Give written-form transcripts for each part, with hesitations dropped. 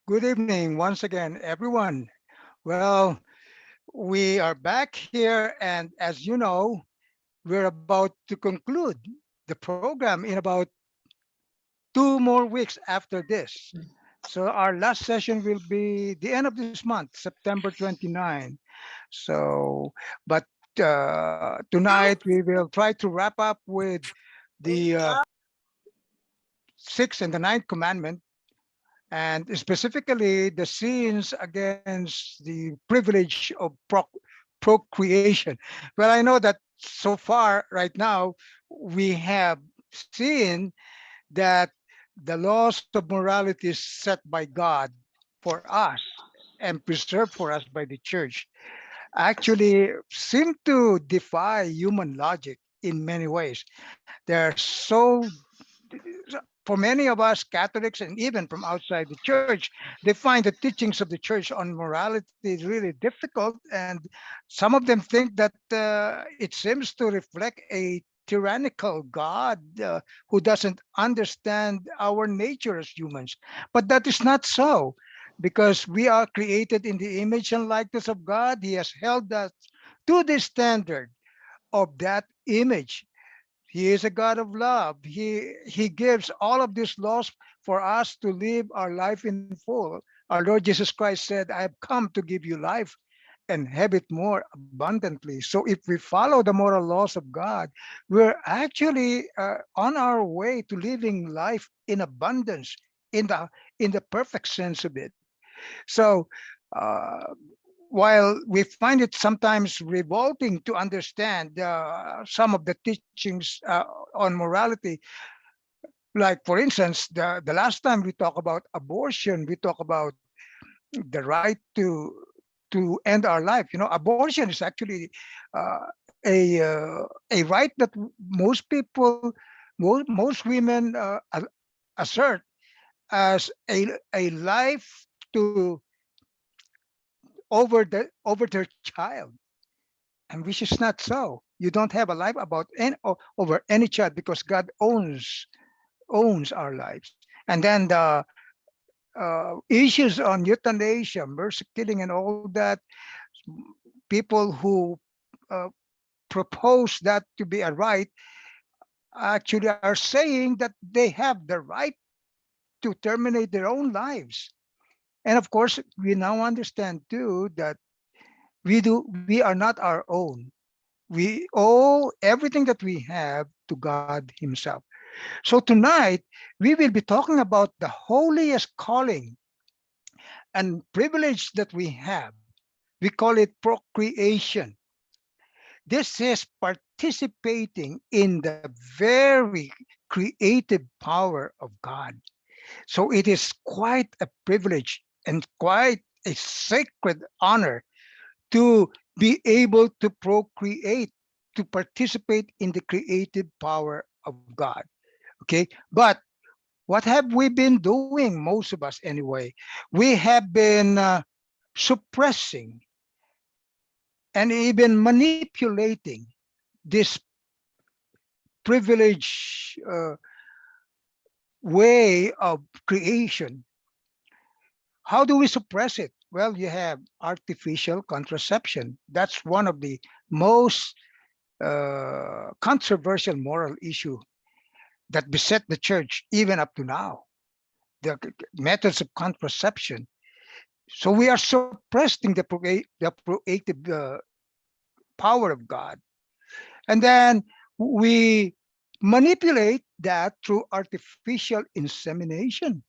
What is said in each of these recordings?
Good evening once again, everyone. Well, we are back here, and as you know, we're about to conclude the program in about 2 more weeks after this. So, our last session will be the end of this month, September 29. So, but tonight we will try to wrap up with the sixth and the ninth commandment, and specifically the sins against the privilege of procreation. Well, I know that so far, right now, we have seen that the laws of morality set by God for us and preserved for us by the church actually seem to defy human logic in many ways. They're so for many of us Catholics and even from outside the church, they find the teachings of the church on morality is really difficult, and some of them think that it seems to reflect a tyrannical God who doesn't understand our nature as humans. But that is not so, because we are created in the image and likeness of God. He has held us to the standard of that image. He is a God of love. He gives all of these laws for us to live our life in full. Our Lord Jesus Christ said, I have come to give you life and have it more abundantly. So if we follow the moral laws of God, we're actually on our way to living life in abundance, in the perfect sense of it. So uh, while we find it sometimes revolting to understand some of the teachings on morality, like for instance, the last time we talk about abortion, we talk about the right to end our life. You know, abortion is actually uh, a right that most people, most women assert as a life to over their child, and which is not so. You don't have a life about over any child, because God owns our lives. And then the issues on euthanasia, mercy killing, and all that, people who uh, propose that to be a right actually are saying that they have the right to terminate their own lives. And of course, we now understand too that we are not our own. We owe everything that we have to God Himself. So tonight, we will be talking about the holiest calling and privilege that we have. We call it procreation. This is participating in the very creative power of God. So it is quite a privilege and quite a sacred honor to be able to procreate, to participate in the creative power of God. Okay. But what have we been doing, most of us anyway? We have been suppressing and even manipulating this privileged way of creation. How do we suppress it? Well, you have artificial contraception. That's one of the most controversial moral issue that beset the church even up to now. The methods of contraception. So we are suppressing the creative power of God, and then we manipulate that through artificial insemination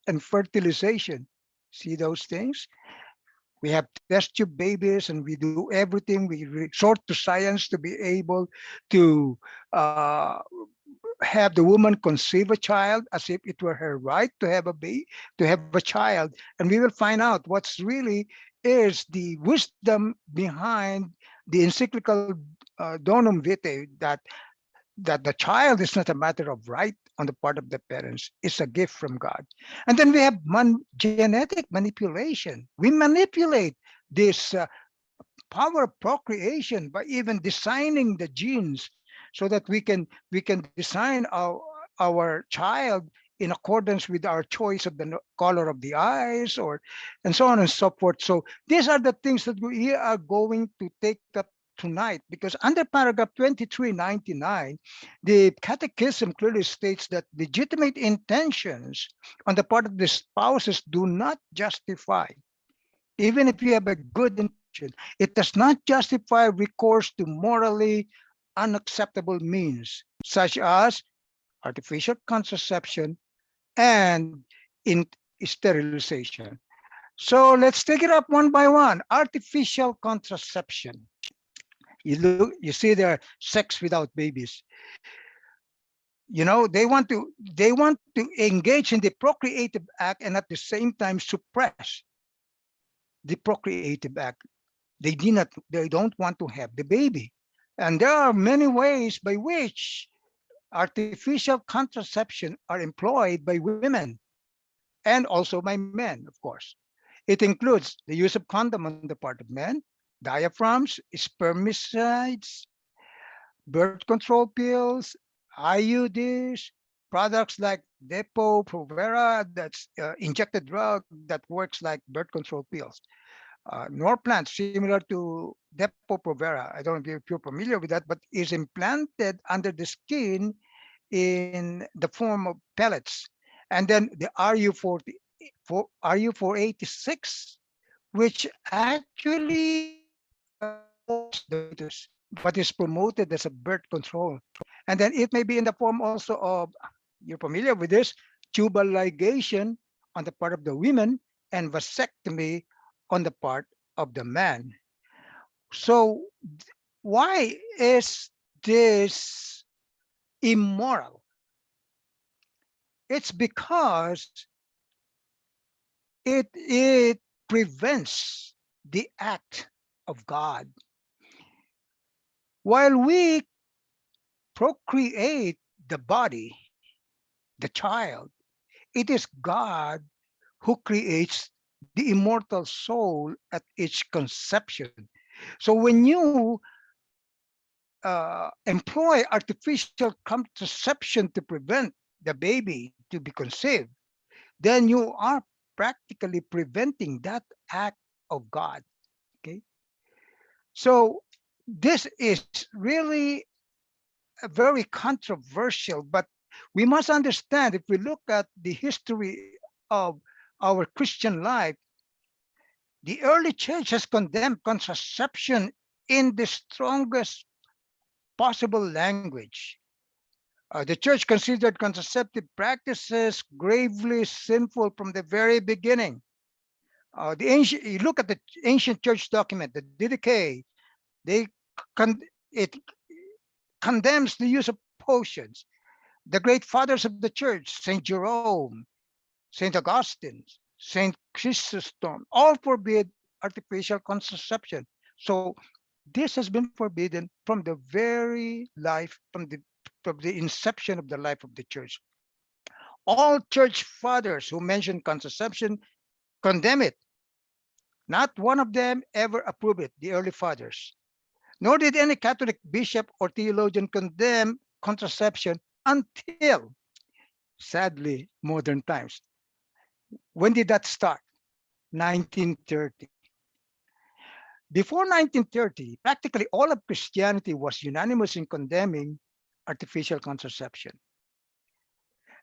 and fertilization. See those things? We have test tube babies, and we do everything. We resort to science to be able to uh, have the woman conceive a child as if it were her right to have to have a child, and we will find out what's really is the wisdom behind the encyclical Donum Vitae, that the child is not a matter of right on the part of the parents. It's a gift from God. And then we have genetic manipulation. We manipulate this power of procreation by even designing the genes so that we can design our child in accordance with our choice of the color of the eyes, or and so on and so forth. So these are the things that we are going to take up tonight, because under paragraph 2399, the Catechism clearly states that legitimate intentions on the part of the spouses do not justify, even if you have a good intention, it does not justify recourse to morally unacceptable means, such as artificial contraception and in sterilization. So let's take it up one by one. Artificial contraception. You see there, sex without babies. They want to engage in the procreative act and at the same time suppress the procreative act. They don't want to have the baby. And there are many ways by which artificial contraception are employed by women and also by men, of course. It includes the use of condom on the part of men, diaphragms, spermicides, birth control pills, IUDs, products like Depo-Provera, that's injected drug that works like birth control pills. Norplant, similar to Depo-Provera. I don't know if you're familiar with that, but is implanted under the skin in the form of pellets. And then the RU486, which actually aborts the fetus, but is promoted as a birth control. And then it may be in the form also of, you're familiar with this, tubal ligation on the part of the women and vasectomy on the part of the man. So why is this immoral? It's because it prevents the act of God. While we procreate the body, the child, it is God who creates the immortal soul at each conception. So when you employ artificial contraception to prevent the baby to be conceived, then you are practically preventing that act of God. Okay. So this is really very controversial, but we must understand, if we look at the history of our Christian life, the early church has condemned contraception in the strongest possible language. The church considered contraceptive practices gravely sinful from the very beginning. You look at the ancient church document, the Didache, they it condemns the use of potions. The great fathers of the church, Saint Jerome, Saint Augustine, Saint Chrysostom, all forbid artificial contraception. So this has been forbidden from the very life, from the inception of the life of the church. All church fathers who mention contraception condemn it. Not one of them ever approved it, the early fathers. Nor did any Catholic bishop or theologian condemn contraception until, sadly, modern times. When did that start? 1930. Before 1930, practically all of Christianity was unanimous in condemning artificial contraception.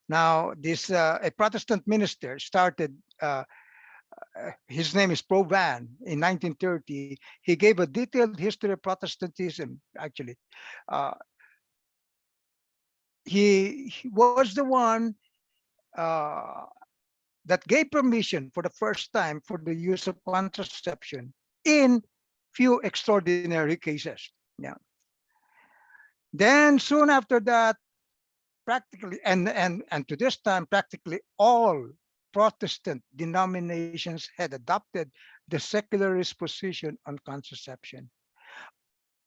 Now, this a Protestant minister started. His name is Provan. In 1930, he gave a detailed history of Protestantism. Actually, uh, he was the one uh, that gave permission for the first time for the use of contraception in few extraordinary cases. Yeah. Then soon after that, practically and to this time, practically all Protestant denominations had adopted the secularist position on contraception.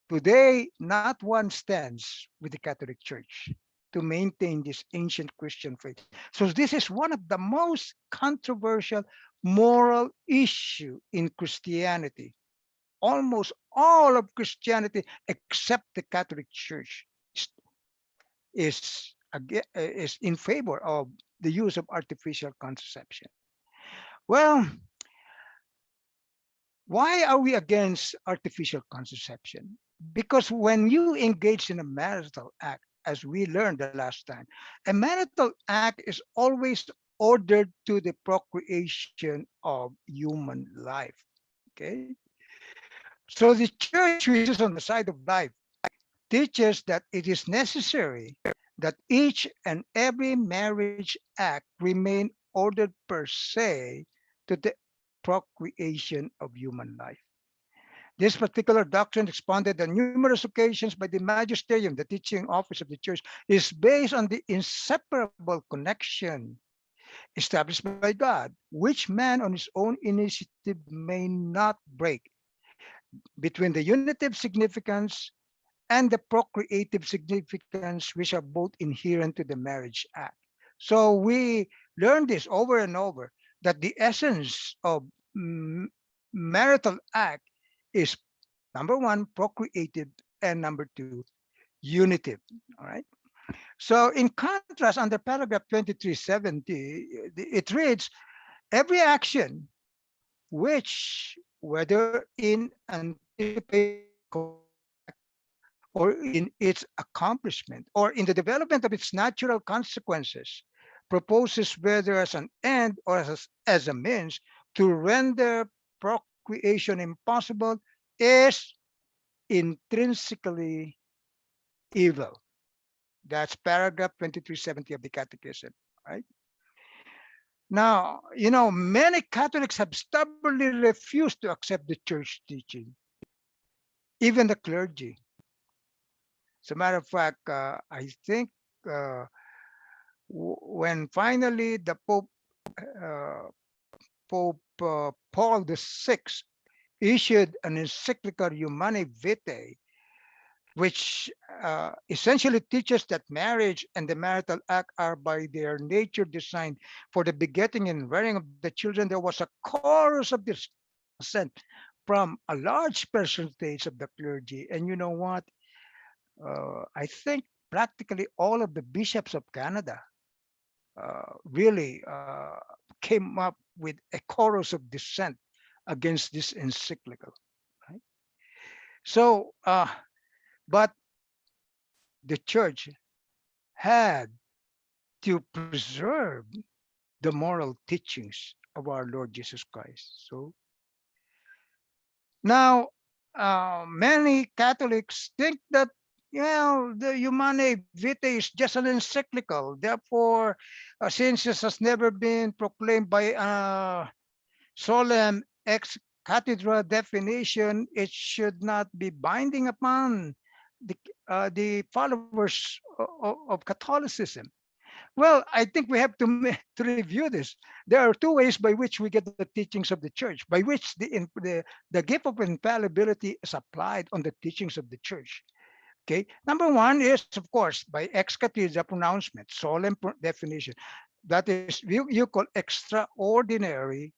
Today, not one stands with the Catholic Church to maintain this ancient Christian faith. So this is one of the most controversial moral issue in Christianity. Almost all of Christianity, except the Catholic Church, is in favor of the use of artificial contraception. Well, why are we against artificial contraception? Because when you engage in a marital act, as we learned the last time, a marital act is always ordered to the procreation of human life. Okay. So the church, which is on the side of life, teaches that it is necessary that each and every marriage act remain ordered per se to the procreation of human life. This particular doctrine, expounded on numerous occasions by the magisterium, the teaching office of the church, is based on the inseparable connection established by God, which man on his own initiative may not break, between the unitive significance and the procreative significance, which are both inherent to the marriage act. So we learn this over and over, that the essence of marital act is, number one, procreative, and number two, unitive. All right. So in contrast, under paragraph 2370, it reads, every action which, whether in anticipation of the contract, or in its accomplishment, or in the development of its natural consequences, proposes, whether as an end or as a means to render procreation impossible, is intrinsically evil. That's paragraph 2370 of the Catechism. Right? Now, many Catholics have stubbornly refused to accept the church teaching, even the clergy. As a matter of fact, I think when finally the uh, Pope Paul VI issued an encyclical Humanae Vitae, which essentially teaches that marriage and the marital act are by their nature designed for the begetting and rearing of the children, there was a chorus of dissent from a large percentage of the clergy. And you know what? I think practically all of the bishops of Canada really came up with a chorus of dissent against this encyclical. Right? So, but the church had to preserve the moral teachings of our Lord Jesus Christ. So now, many Catholics think that, the Humanae Vitae is just an encyclical. Therefore, since this has never been proclaimed by solemn ex cathedra definition, it should not be binding upon the followers of Catholicism. Well, I think we have to to review this. There are two ways by which we get the teachings of the church, by which the gift of infallibility is applied on the teachings of the church. Okay, number one is, of course, by ex cathedra pronouncement, solemn definition. That is, you call extraordinary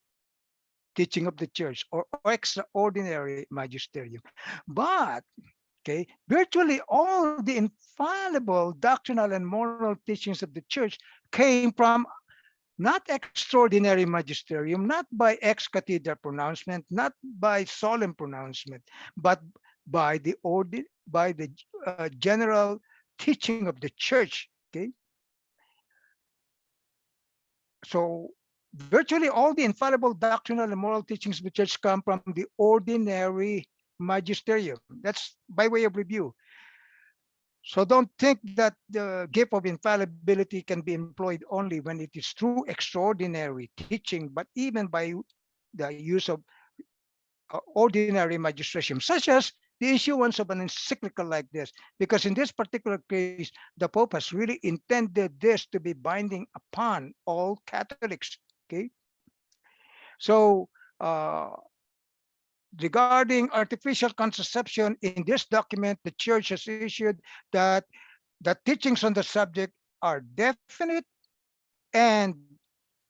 teaching of the church, or extraordinary magisterium. But okay, virtually all the infallible doctrinal and moral teachings of the church came from not extraordinary magisterium, not by ex cathedra pronouncement, not by solemn pronouncement, but by the general teaching of the church. Okay, so virtually all the infallible doctrinal and moral teachings of the church come from the ordinary magisterium. That's by way of review. So don't think that the gift of infallibility can be employed only when it is true extraordinary teaching, but even by the use of ordinary magistration, such as the issuance of an encyclical like this. Because in this particular case, the Pope has really intended this to be binding upon all Catholics. Okay, so uh, regarding artificial contraception, in this document, the Church has issued that the teachings on the subject are definite and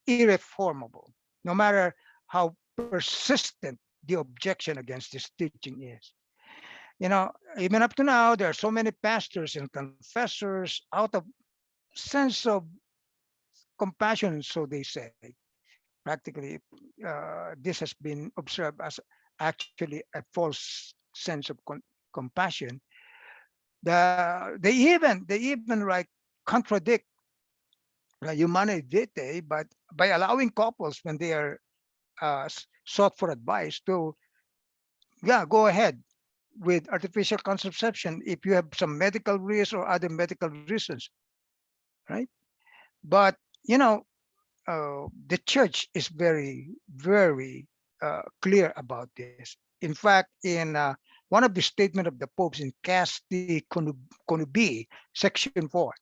irreformable, no matter how persistent the objection against this teaching is. Even up to now, there are so many pastors and confessors out of sense of compassion, so they say. Practically, this has been observed as actually a false sense of compassion. They even like contradict humanae vitae, but by allowing couples when they are sought for advice to, yeah, go ahead with artificial contraception if you have some medical reasons or other medical reasons, right? But you know, the church is very, very clear about this. In fact, in one of the statement of the popes in Casti Conubii, section 4,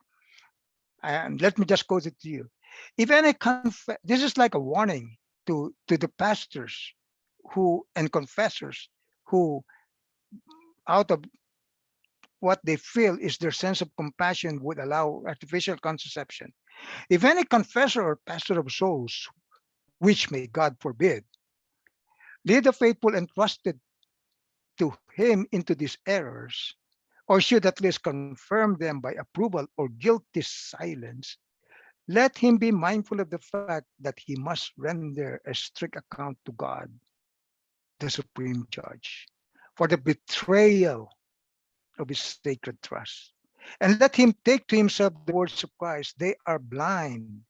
and let me just quote it to you. If any this is like a warning to the pastors who and confessors who, out of what they feel is their sense of compassion, would allow artificial contraception. If any confessor or pastor of souls, which may God forbid, lead the faithful entrusted to him into these errors, or should at least confirm them by approval or guilty silence, let him be mindful of the fact that he must render a strict account to God, the supreme judge, for the betrayal of his sacred trust. And let him take to himself the words of Christ, they are blind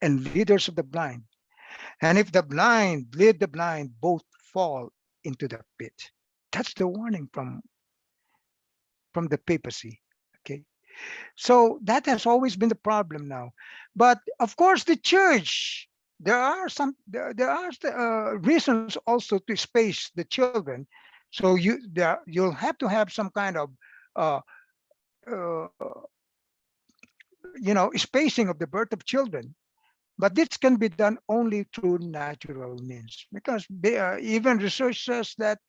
and leaders of the blind. And if the blind lead the blind, both fall into the pit. That's the warning from the papacy. Okay. So that has always been the problem now. But of course, the church, there are reasons also to space the children. So you'll have to have some kind of uh, uh, spacing of the birth of children. But this can be done only through natural means, because even research says that,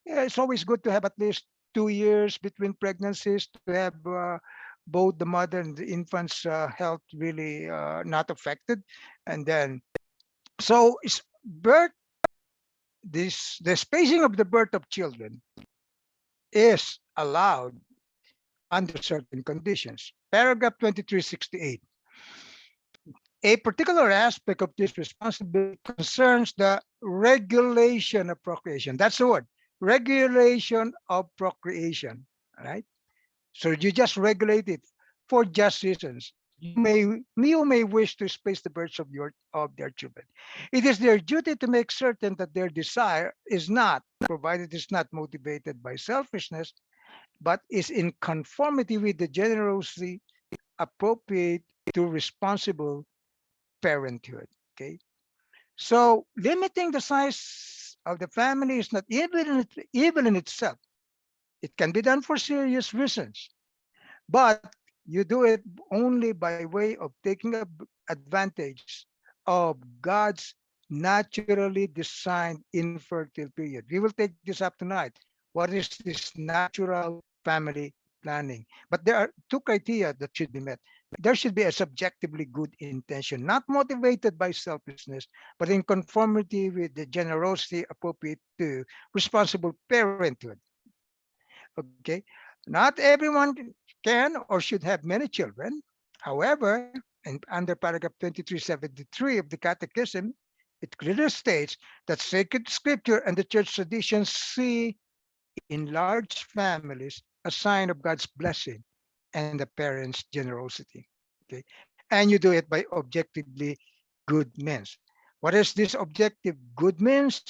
yeah, it's always good to have at least 2 years between pregnancies to have both the mother and the infant's health really not affected. And then, so birth, the spacing of the birth of children is allowed under certain conditions. Paragraph 2368. A particular aspect of this responsibility concerns the regulation of procreation. That's the word, regulation of procreation. All right. So you just regulate it for just reasons. You may wish to space the births of their children. It is their duty to make certain that their desire is not, provided it's not motivated by selfishness, but is in conformity with the generosity appropriate to responsible parenthood. Okay. So limiting the size of the family is not evil in itself. It can be done for serious reasons, but you do it only by way of taking advantage of God's naturally designed infertile period. We will take this up tonight. What is this natural family planning? But there are two criteria that should be met. There should be a subjectively good intention, not motivated by selfishness, but in conformity with the generosity appropriate to responsible parenthood. Okay. Not everyone can or should have many children. However, and under paragraph 2373 of the Catechism, it clearly states that sacred scripture and the church traditions see in large families a sign of God's blessing and the parents' generosity. Okay. And you do it by objectively good means. What is this objective good means?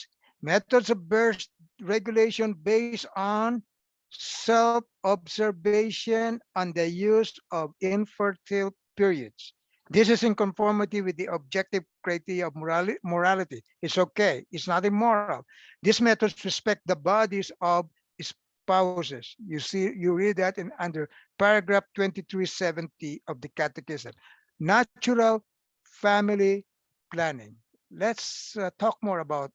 Methods of birth regulation based on self-observation on the use of infertile periods. This is in conformity with the objective criteria of morality. It's okay. It's not immoral. These methods respect the bodies of spouses. You read that in under paragraph 2370 of the Catechism. Natural family planning. Let's talk more about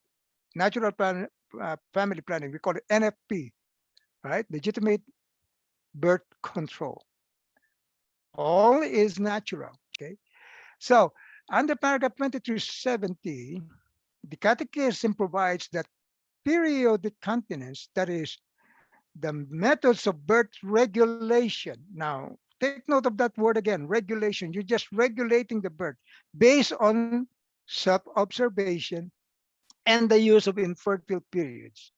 family planning. We call it NFP, right? Legitimate birth control. All is natural. Okay. So under paragraph 2370, the Catechism provides that periodic continence, that is, the methods of birth regulation. Now, Take note of that word again, regulation. You're just regulating the birth based on self-observation and the use of infertile periods.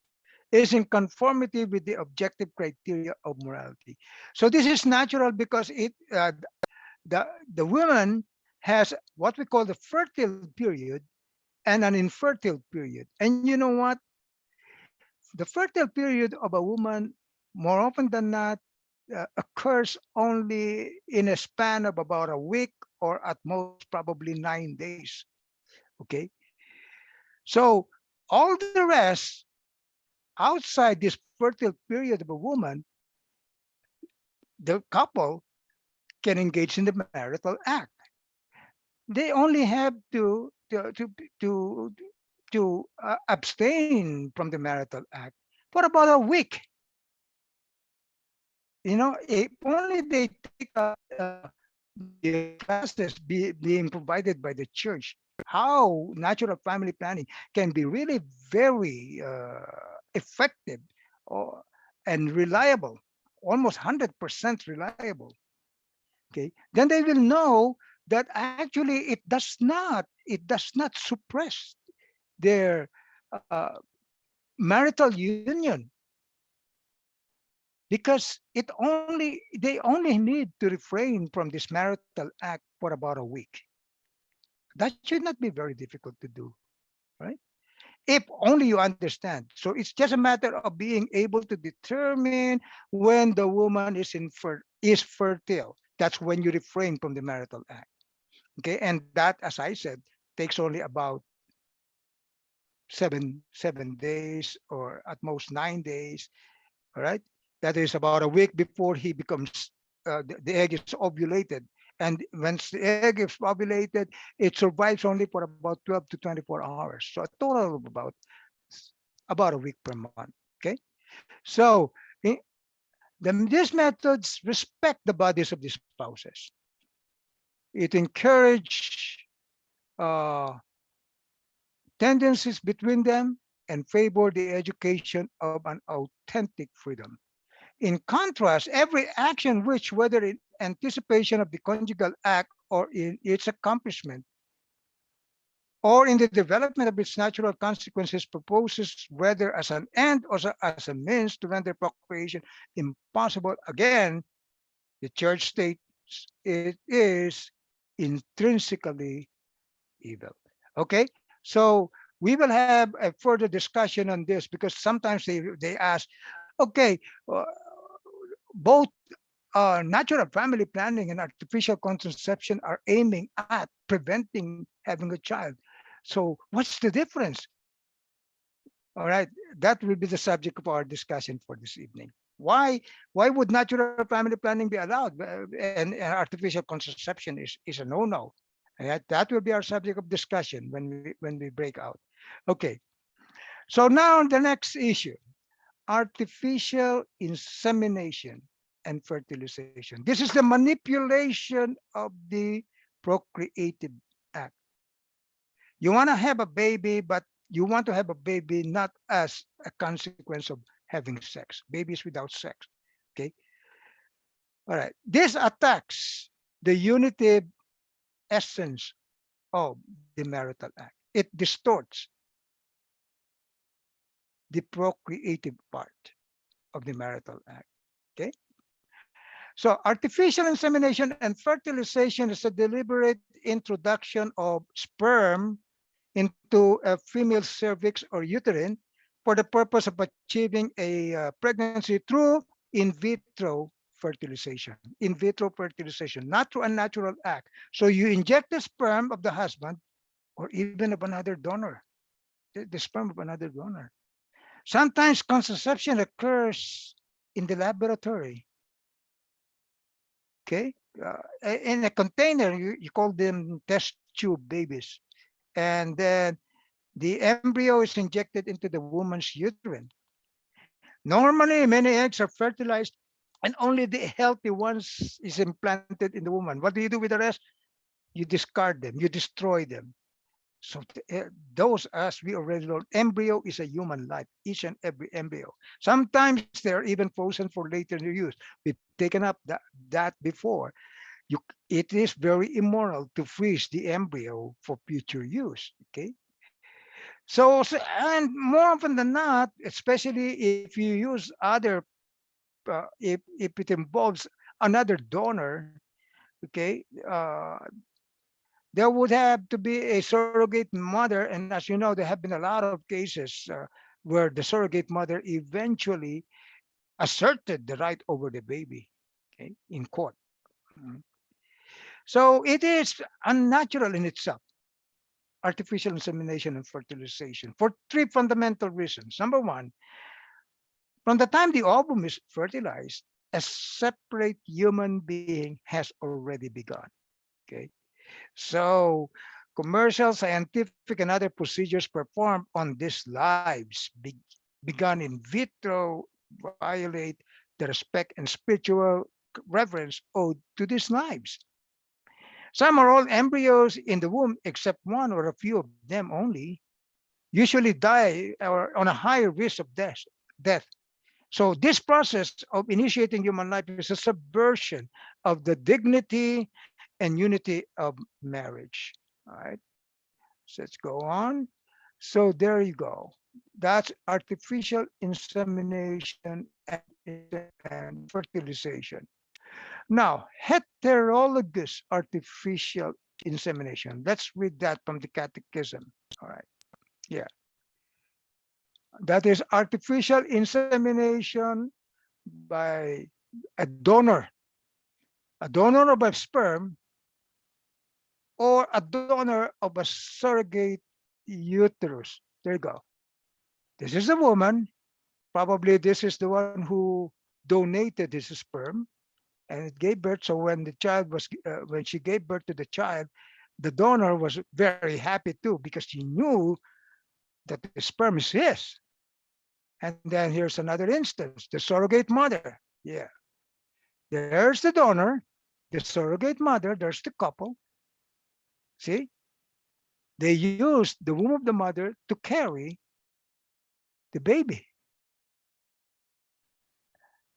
Is in conformity with the objective criteria of morality. So this is natural because the the woman has what we call the fertile period and an infertile period. And you know what? The fertile period of a woman, more often than not, occurs only in a span of about a week or at most probably 9 days. Okay, so all the rest outside this fertile period of a woman, the couple can engage in the marital act. They only have to abstain from the marital act for about a week. If only they take up the classes being provided by the church, how natural family planning can be really very effective or, and reliable, almost 100% reliable. Okay, then they will know that actually it does not suppress their uh, marital union, because they only need to refrain from this marital act for about a week. That should not be very difficult to do, right? If only you understand. So it's just a matter of being able to determine when the woman is fertile. That's when you refrain from the marital act. Okay, and that, as I said, takes only about 7 days or at most 9 days. All right, that is about a week before he becomes the egg is ovulated. And once the egg is ovulated, it survives only for about 12 to 24 hours. So a total of about a week per month. Okay, so these methods respect the bodies of the spouses. It encourage uh, tendencies between them and favor the education of an authentic freedom. In contrast, every action which, whether in anticipation of the conjugal act or in its accomplishment, or in the development of its natural consequences, proposes whether as an end or as a means to render procreation impossible. Again, the church states it is intrinsically evil. Okay, so we will have a further discussion on this, because sometimes they ask, okay, uh, both natural family planning and artificial contraception are aiming at preventing having a child. So what's the difference? All right, that will be the subject of our discussion for this evening. Why would natural family planning be allowed, and artificial contraception is a no-no? Right? That will be our subject of discussion when we break out. Okay. So now the next issue, artificial insemination and fertilization. This is the manipulation of the procreative act. You want to have a baby, but you want to have a baby not as a consequence of having sex, babies without sex. Okay. All right. This attacks the unitive essence of the marital act. It distorts the procreative part of the marital act. Okay. So artificial insemination and fertilization is a deliberate introduction of sperm into a female cervix or uterine for the purpose of achieving a pregnancy through in vitro fertilization. In vitro fertilization, not through a natural act. So you inject the sperm of the husband or even of another donor, the sperm of another donor. Sometimes contraception occurs in the laboratory. Okay, in a container, you call them test tube babies, and then the embryo is injected into the woman's uterine. Normally, many eggs are fertilized, and only the healthy ones is implanted in the woman. What do you do with the rest? You discard them, you destroy them. So those, as we already know, embryo is a human life, each and every embryo. Sometimes they are even frozen for later use. We've taken up that before. You, it is very immoral to freeze the embryo for future use. Okay, so and more often than not, especially if you use other, if it involves another donor, okay, there would have to be a surrogate mother, and as you know, there have been a lot of cases where the surrogate mother eventually asserted the right over the baby, okay, in court. Mm. So it is unnatural in itself, artificial insemination and fertilization, for three fundamental reasons. Number one, from the time the ovum is fertilized, a separate human being has already begun. Okay. So commercial, scientific, and other procedures performed on these lives begun in vitro violate the respect and spiritual reverence owed to these lives. Some are all embryos in the womb, except one or a few of them only, usually die or on a higher risk of death. So this process of initiating human life is a subversion of the dignity and unity of marriage. All right. So let's go on. So there you go. That's artificial insemination and fertilization. Now, heterologous artificial insemination. Let's read that from the catechism. All right. Yeah. That is artificial insemination by a donor of a sperm or a donor of a surrogate uterus. There you go. This is a woman. Probably this is the one who donated his sperm and it gave birth. So when the child was, when she gave birth to the child, the donor was very happy too because she knew that the sperm is his. And then here's another instance: the surrogate mother. Yeah, there's the donor, the surrogate mother. There's the couple. See, they used the womb of the mother to carry the baby.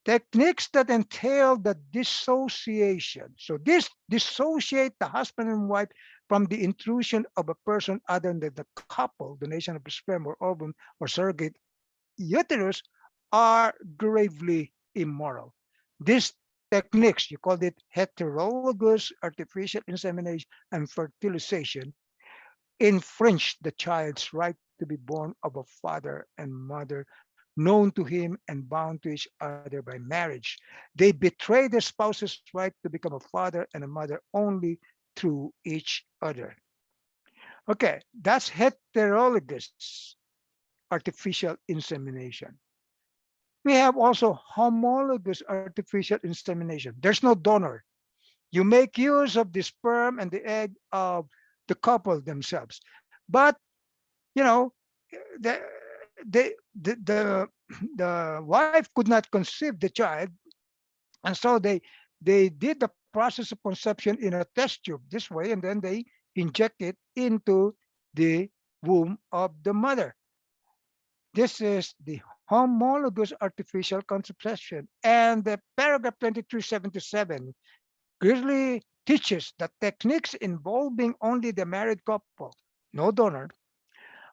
Techniques that entail the dissociation. So this dissociate the husband and wife from the intrusion of a person other than the couple, donation of sperm or ovum or surrogate uterus, are gravely immoral. These techniques, you called it heterologous artificial insemination and fertilization, infringe the child's right to be born of a father and mother known to him and bound to each other by marriage. They betray the spouse's right to become a father and a mother only through each other. Okay, that's heterologous artificial insemination. We have also homologous artificial insemination. There's no donor. You make use of the sperm and the egg of the couple themselves. But you know, the the wife could not conceive the child, and so they did the process of conception in a test tube this way, and then they inject it into the womb of the mother. This is the homologous artificial conception. And the paragraph 2377 clearly teaches that techniques involving only the married couple, no donor,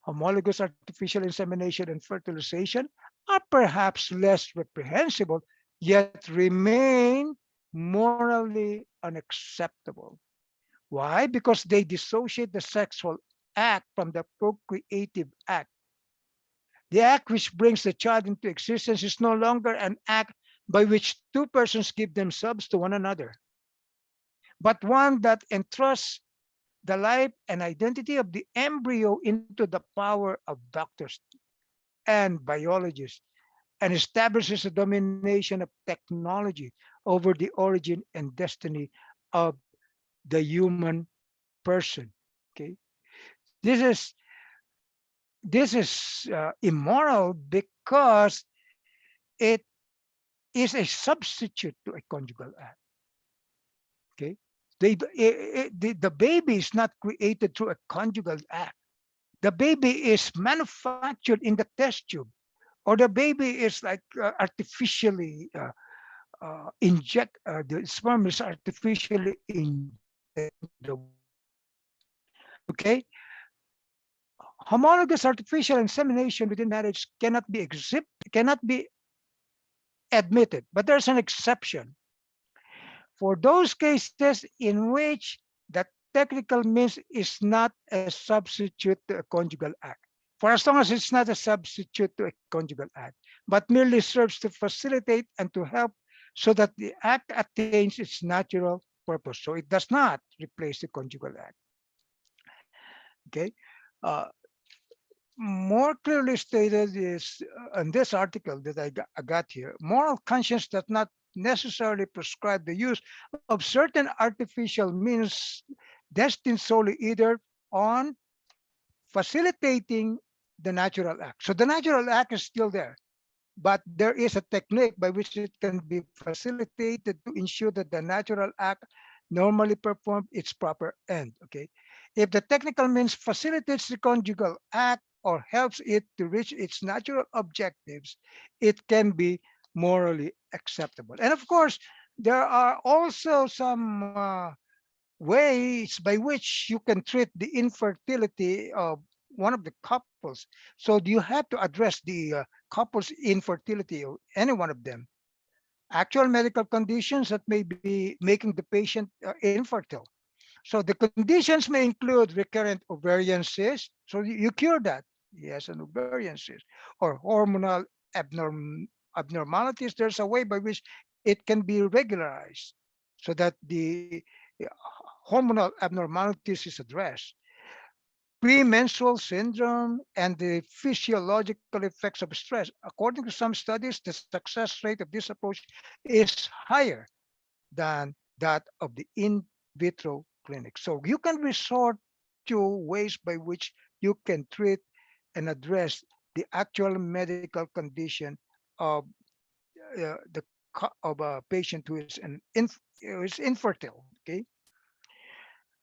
homologous artificial insemination and fertilization, are perhaps less reprehensible, yet remain morally unacceptable. Why? Because they dissociate the sexual act from the procreative act. The act which brings the child into existence is no longer an act by which two persons give themselves to one another, but one that entrusts the life and identity of the embryo into the power of doctors and biologists, and establishes a domination of technology over the origin and destiny of the human person. Okay, this is immoral because it is a substitute to a conjugal act. Okay, the baby is not created through a conjugal act. the baby is manufactured in the test tube, or the baby is like artificially inject the sperm is artificially injected into the womb. Okay, homologous artificial insemination within marriage cannot be admitted, but there's an exception for those cases in which the technical means is not a substitute to a conjugal act. For as long as it's not a substitute to a conjugal act, but merely serves to facilitate and to help so that the act attains its natural purpose. So it does not replace the conjugal act. Okay. Uh, More clearly stated is in this article that I got here, moral conscience does not necessarily prescribe the use of certain artificial means destined solely either on facilitating the natural act. So the natural act is still there, but there is a technique by which it can be facilitated to ensure that the natural act normally performed its proper end. Okay, if the technical means facilitates the conjugal act or helps it to reach its natural objectives, it can be morally acceptable. And of course, there are also some ways by which you can treat the infertility of one of the couples. So you have to address the couple's infertility or any one of them. Actual medical conditions that may be making the patient infertile. So the conditions may include recurrent ovarian cyst. So you cure that. Yes, an ovarian cyst or hormonal abnormalities. There's a way by which it can be regularized so that the hormonal abnormalities is addressed. Premenstrual syndrome and the physiological effects of stress. According to some studies, the success rate of this approach is higher than that of the in vitro clinic. So you can resort to ways by which you can treat and address the actual medical condition of of a patient who is who is infertile. Okay,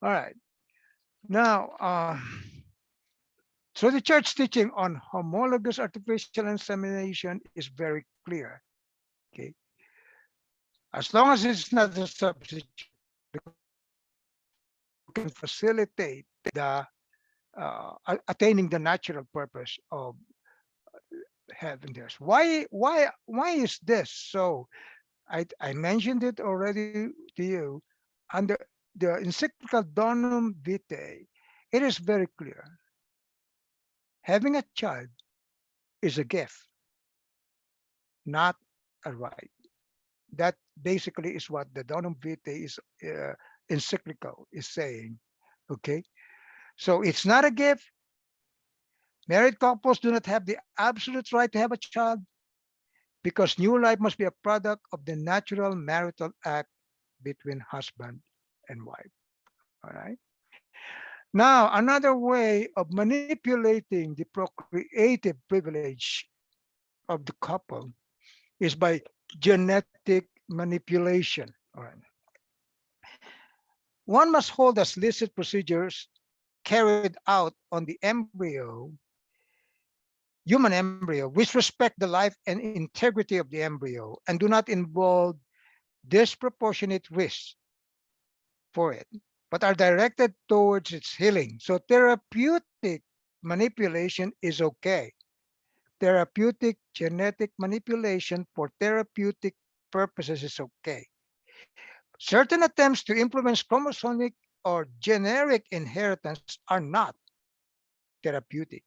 all right. Now, so the church teaching on homologous artificial insemination is very clear. Okay, as long as it's not a substitute you can facilitate the attaining the natural purpose of having this. Why is this so? I mentioned it already to you under the encyclical Donum Vitae. It is very clear. Having a child is a gift, not a right. That basically is what the Donum Vitae is encyclical is saying. Okay, so it's not a gift. Married couples do not have the absolute right to have a child because new life must be a product of the natural marital act between husband and wife. All right. Now, another way of manipulating the procreative privilege of the couple is by genetic manipulation. All right. One must hold as licit procedures carried out on the embryo, human embryo, which respect the life and integrity of the embryo and do not involve disproportionate risks for it, but are directed towards its healing. So therapeutic manipulation is okay. Therapeutic genetic manipulation for therapeutic purposes is okay. Certain attempts to influence chromosomic or generic inheritance are not therapeutic.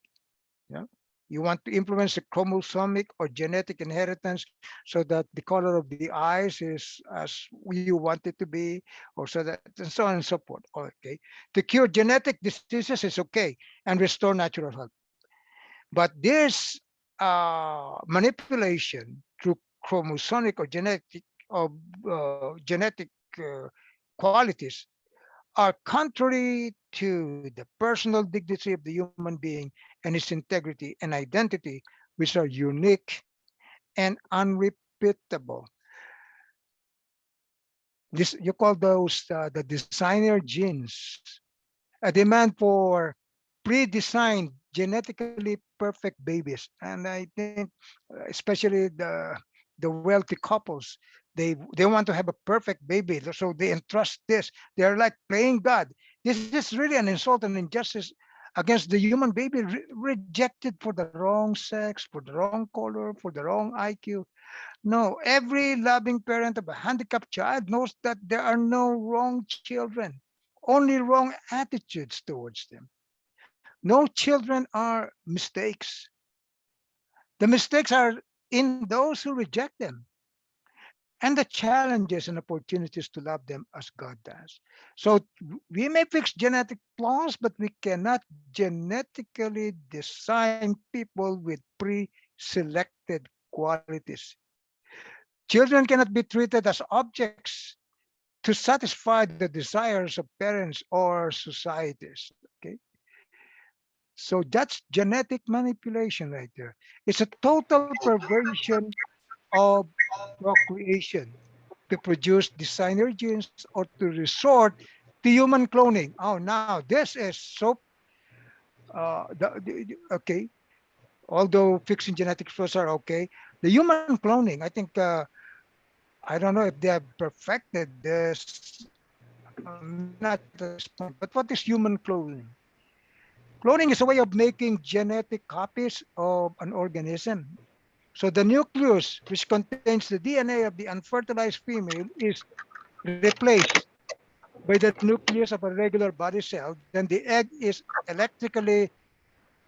You know? You want to influence the chromosomic or genetic inheritance so that the color of the eyes is as you want it to be, or so that, and so on and so forth. Okay. To cure genetic diseases is okay and restore natural health. But this manipulation through chromosomic or genetic qualities are contrary to the personal dignity of the human being and its integrity and identity, which are unique and unrepeatable. This you call those the designer genes. A demand for pre-designed, genetically perfect babies. And I think, especially the wealthy couples, they want to have a perfect baby, so they entrust this. They're like playing God. This is really an insult and injustice against the human baby, rejected for the wrong sex, for the wrong color, for the wrong IQ. No, every loving parent of a handicapped child knows that there are no wrong children, only wrong attitudes towards them. No children are mistakes. The mistakes are in those who reject them, and the challenges and opportunities to love them as God does. So we may fix genetic flaws, but we cannot genetically design people with pre-selected qualities. Children cannot be treated as objects to satisfy the desires of parents or societies. Okay. So that's genetic manipulation right there. It's a total perversion of procreation to produce designer genes or to resort to human cloning. Oh, now this is so okay. Although fixing genetic flaws are okay, the human cloning, I think, I don't know if they have perfected this. Maybe not at this point. But what is human cloning? Cloning is a way of making genetic copies of an organism. So the nucleus, which contains the DNA of the unfertilized female, is replaced by the nucleus of a regular body cell. Then the egg is electrically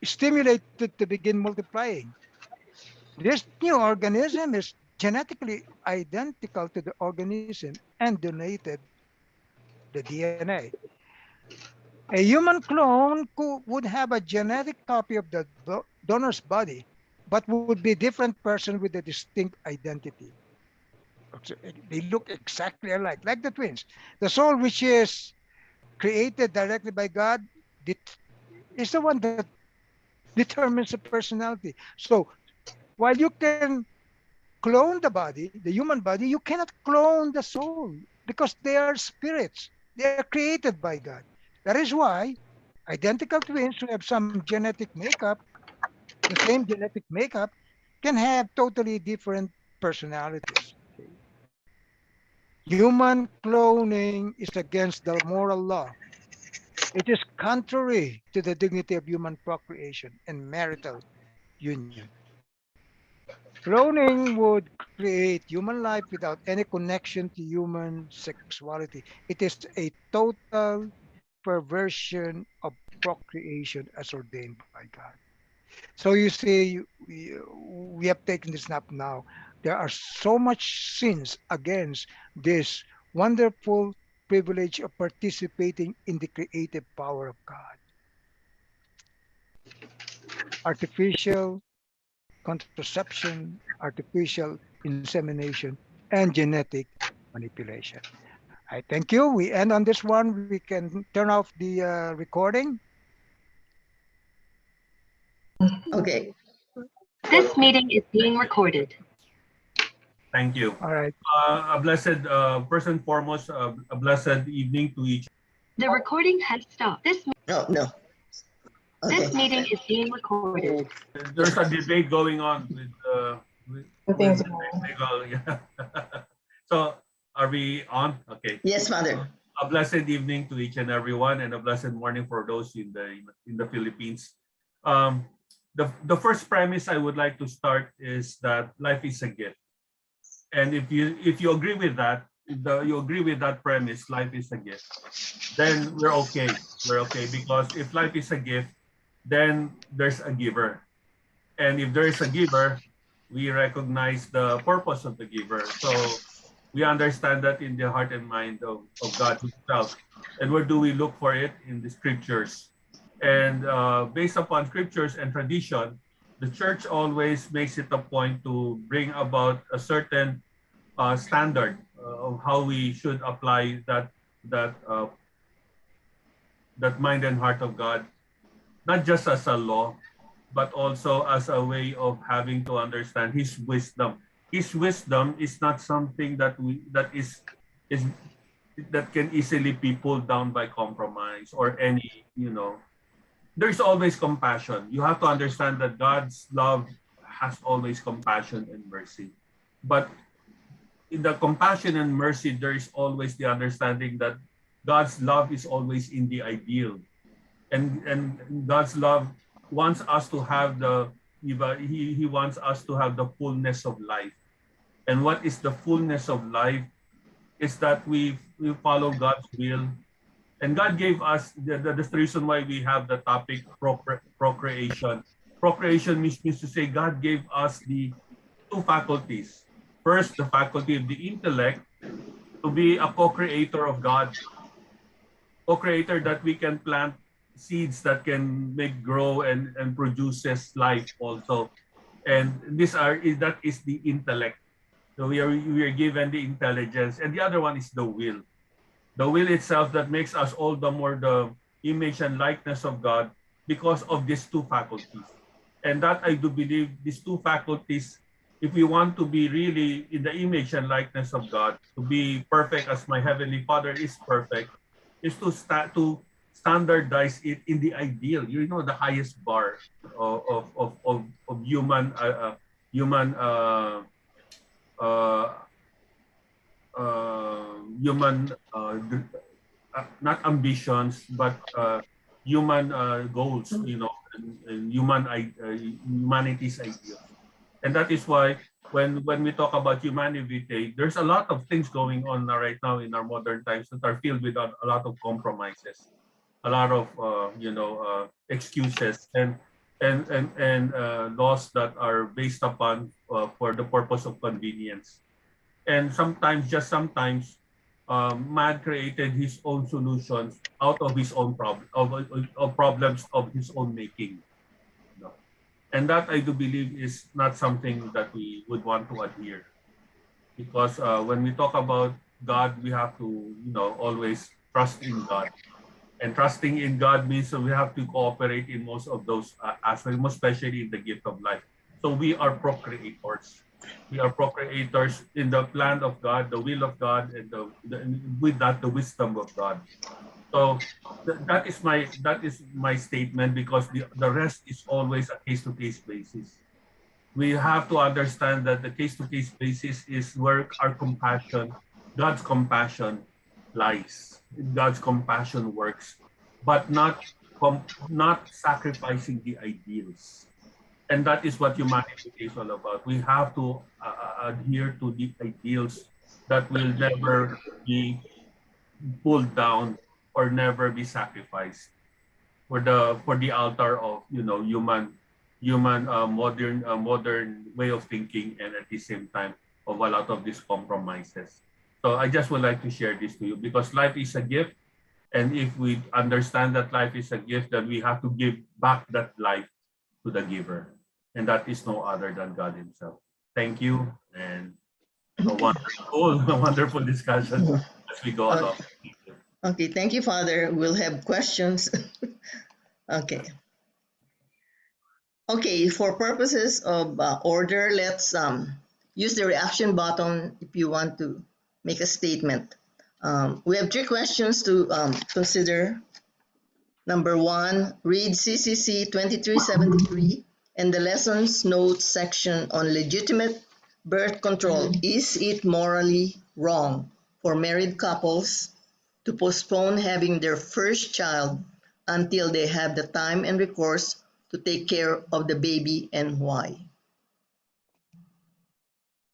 stimulated to begin multiplying. This new organism is genetically identical to the organism and donated the DNA. A human clone would have a genetic copy of the donor's body, but would be a different person with a distinct identity. They look exactly alike, like the twins. The soul, which is created directly by God, is the one that determines the personality. So while you can clone the body, the human body, you cannot clone the soul because they are spirits. They are created by God. That is why identical twins who have some genetic makeup, the same genetic makeup, can have totally different personalities. Okay. Human cloning is against the moral law. It is contrary to the dignity of human procreation and marital union. Cloning would create human life without any connection to human sexuality. It is a total perversion of procreation as ordained by God. So you see, we have taken this up now. There are so much sins against this wonderful privilege of participating in the creative power of God. Artificial contraception, artificial insemination, and genetic manipulation. I thank you. We end on this one. We can turn off the recording. Okay. This meeting is being recorded. Thank you. All right. A blessed, first and foremost, a blessed evening to each. The recording has stopped. No, no. This Okay. meeting is being recorded. There's a debate going on with legal. Yeah. So are we on? Okay. Yes, Father. A blessed evening to each and everyone, and a blessed morning for those in the Philippines. Um, the first premise I would like to start is that life is a gift, and if you agree with that, you agree with that premise, life is a gift, then we're okay. We're okay because if life is a gift, then there's a giver, and if there is a giver, we recognize the purpose of the giver. So we understand that in the heart and mind of God Himself. And where do we look for it? In the scriptures. And based upon scriptures and tradition, the church always makes it a point to bring about a certain standard of how we should apply that mind and heart of God, not just as a law, but also as a way of having to understand His wisdom. His wisdom is not something that can easily be pulled down by compromise or any there's always compassion. You have to understand that God's love has always compassion and mercy. But in the compassion and mercy, there is always the understanding that God's love is always in the ideal. And God's love wants us to have he wants us to have the fullness of life. And what is the fullness of life? Is that we follow God's will. And God gave us the reason why we have the topic procreation. Procreation means to say God gave us the two faculties. First, the faculty of the intellect to be a co-creator of God, co-creator that we can plant seeds that can make grow and produces life also. And that is the intellect. So we are given the intelligence, and the other one is the will. The will itself that makes us all the more the image and likeness of God because of these two faculties. And that I do believe these two faculties, if we want to be really in the image and likeness of God, to be perfect as my Heavenly Father is perfect, is to standardize it in the ideal, the highest bar of human not ambitions but human goals, and humanity's ideals. And that is why when we talk about humanity, there's a lot of things going on right now in our modern times that are filled with a lot of compromises, a lot of excuses and laws that are based upon for the purpose of convenience. And just sometimes, man created his own solutions out of his own of problems of his own making. And that I do believe is not something that we would want to adhere, because when we talk about God, we have to always trust in God. And trusting in God means that we have to cooperate in most of those aspects, most especially in the gift of life. So we are procreators. We are procreators in the plan of God, the will of God, and with that the wisdom of God. So that is my statement, because the rest is always a case-to-case basis. We have to understand that the case-to-case basis is where our compassion, God's compassion, lies. God's compassion works, but not sacrificing the ideals. And that is what humanity is all about. We have to adhere to the ideals that will never be pulled down or never be sacrificed for the altar of human modern way of thinking, and at the same time of a lot of these compromises. So I just would like to share this to you, because life is a gift, and if we understand that life is a gift, then we have to give back that life to the giver, and that is no other than God Himself. Thank you, and a wonderful discussion as we go along. Okay, thank you, Father. We'll have questions. Okay. Okay, for purposes of order, let's use the reaction button if you want to make a statement. We have three questions to consider. Number one, read CCC 2373 and the lessons notes section on legitimate birth control. Is it morally wrong for married couples to postpone having their first child until they have the time and recourse to take care of the baby, and why?